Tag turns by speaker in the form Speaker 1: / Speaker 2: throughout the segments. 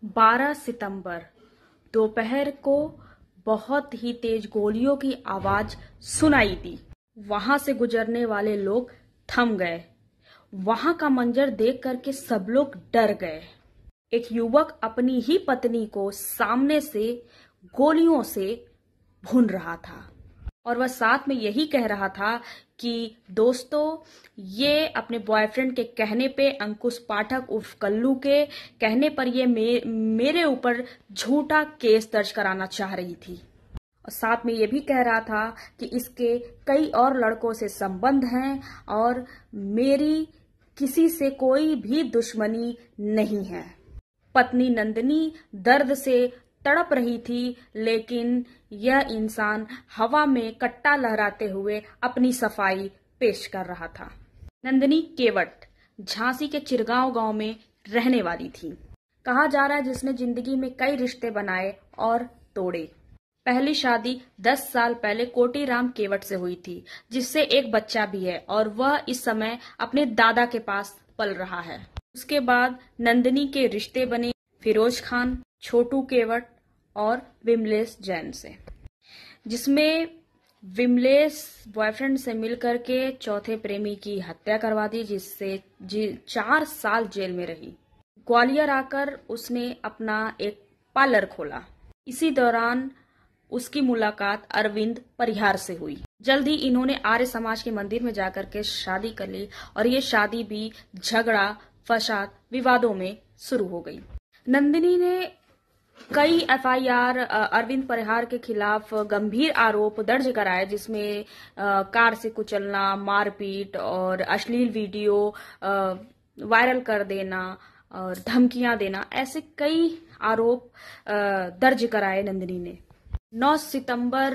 Speaker 1: 12 सितंबर दोपहर को बहुत ही तेज गोलियों की आवाज सुनाई दी। वहां से गुजरने वाले लोग थम गए। वहां का मंजर देख करके सब लोग डर गए। एक युवक अपनी ही पत्नी को सामने से गोलियों से भून रहा था और वह साथ में यही कह रहा था कि दोस्तों, ये अपने बॉयफ्रेंड के कहने पे, अंकुश पाठक उर्फ कल्लू के कहने पर ये मेरे ऊपर झूठा केस दर्ज कराना चाह रही थी। और साथ में ये भी कह रहा था कि इसके कई और लड़कों से संबंध हैं और मेरी किसी से कोई भी दुश्मनी नहीं है। पत्नी नंदिनी दर्द से तड़प रही थी, लेकिन यह इंसान हवा में कट्टा लहराते हुए अपनी सफाई पेश कर रहा था। नंदिनी केवट झांसी के चिरगांव गांव में रहने वाली थी। कहा जा रहा है जिसने जिंदगी में कई रिश्ते बनाए और तोड़े। पहली शादी 10 साल पहले कोटीराम केवट से हुई थी, जिससे एक बच्चा भी है और वह इस समय अपने दादा के पास पल रहा है। उसके बाद नंदिनी के रिश्ते बने फिरोज खान, छोटू केवट और विमलेश जैन से, जिसमें विमलेश बॉयफ्रेंड से मिलकर के चौथे प्रेमी की हत्या करवा दी, जिससे 4 साल जेल में रही। ग्वालियर आकर उसने अपना एक पार्लर खोला। इसी दौरान उसकी मुलाकात अरविंद परिहार से हुई। जल्द ही इन्होंने आर्य समाज के मंदिर में जाकर के शादी कर ली और ये शादी भी झगड़ा, फसाद, विवादों में शुरू हो गई। नंदिनी ने कई एफआईआर अरविंद परिहार के खिलाफ गंभीर आरोप दर्ज कराए, जिसमें कार से कुचलना, मारपीट और अश्लील वीडियो वायरल कर देना और धमकियां देना, ऐसे कई आरोप दर्ज कराए नंदिनी ने। 9 सितंबर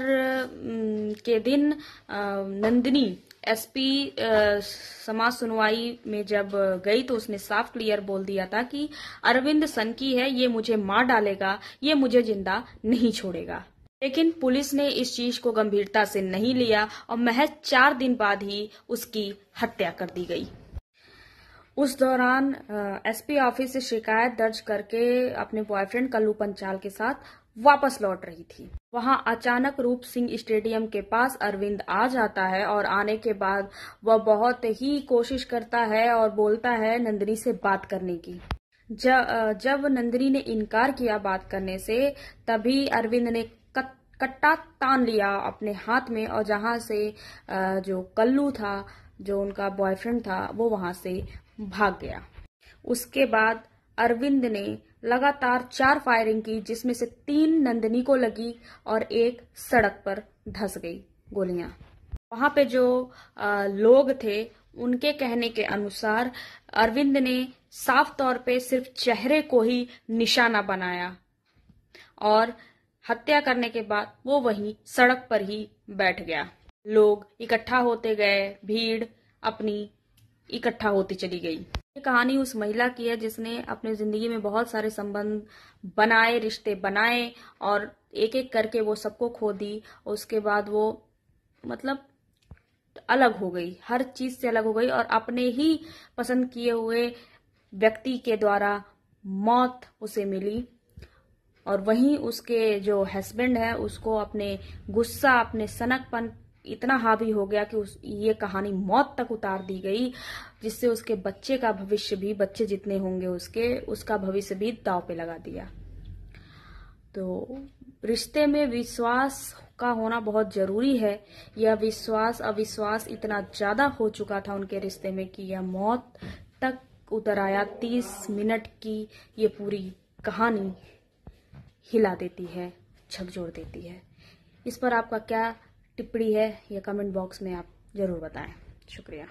Speaker 1: के दिन नंदिनी एसपी समाज सुनवाई में जब गई तो उसने साफ क्लियर बोल दिया था कि अरविंद सनकी है, ये मुझे मार डालेगा, ये मुझे जिंदा नहीं छोड़ेगा। लेकिन पुलिस ने इस चीज को गंभीरता से नहीं लिया और महज 4 दिन बाद ही उसकी हत्या कर दी गई। उस दौरान एसपी ऑफिस से शिकायत दर्ज करके अपने बॉयफ्रेंड कल्लू पंचाल के साथ वापस लौट रही थी। वहां अचानक रूप सिंह स्टेडियम के पास अरविंद आ जाता है और आने के बाद वह बहुत ही कोशिश करता है और बोलता है नंदिनी से बात करने की। जब नंदिनी ने इनकार किया बात करने से, तभी अरविंद ने कट्टा तान लिया अपने हाथ में और जहां से जो कल्लू था, जो उनका बॉयफ्रेंड था, वो वहां से भाग गया। उसके बाद अरविंद ने लगातार 4 फायरिंग की, जिसमें से 3 नंदिनी को लगी और 1 सड़क पर धंस गई गोलियां। वहां पे जो लोग थे, उनके कहने के अनुसार अरविंद ने साफ तौर पे सिर्फ चेहरे को ही निशाना बनाया और हत्या करने के बाद वो वहीं सड़क पर ही बैठ गया। लोग इकट्ठा होते गए, भीड़ अपनी इकट्ठा होती चली गई। ये कहानी उस महिला की है जिसने अपने जिंदगी में बहुत सारे संबंध बनाए, रिश्ते बनाए और एक एक करके वो सबको खो दी। उसके बाद वो मतलब अलग हो गई, हर चीज से अलग हो गई और अपने ही पसंद किए हुए व्यक्ति के द्वारा मौत उसे मिली। और वहीं उसके जो हस्बैंड है, उसको अपने गुस्सा, अपने सनकपन इतना हावी हो गया कि ये कहानी मौत तक उतार दी गई, जिससे उसके बच्चे का भविष्य भी, बच्चे जितने होंगे उसका भविष्य भी दांव पे लगा दिया। तो रिश्ते में विश्वास का होना बहुत जरूरी है। यह विश्वास अविश्वास इतना ज्यादा हो चुका था उनके रिश्ते में कि यह मौत तक उतर आया। 30 मिनट की ये पूरी कहानी हिला देती है, झकझोर देती है। इस पर आपका क्या टिप्पणी है, यह कमेंट बॉक्स में आप जरूर बताएं। शुक्रिया।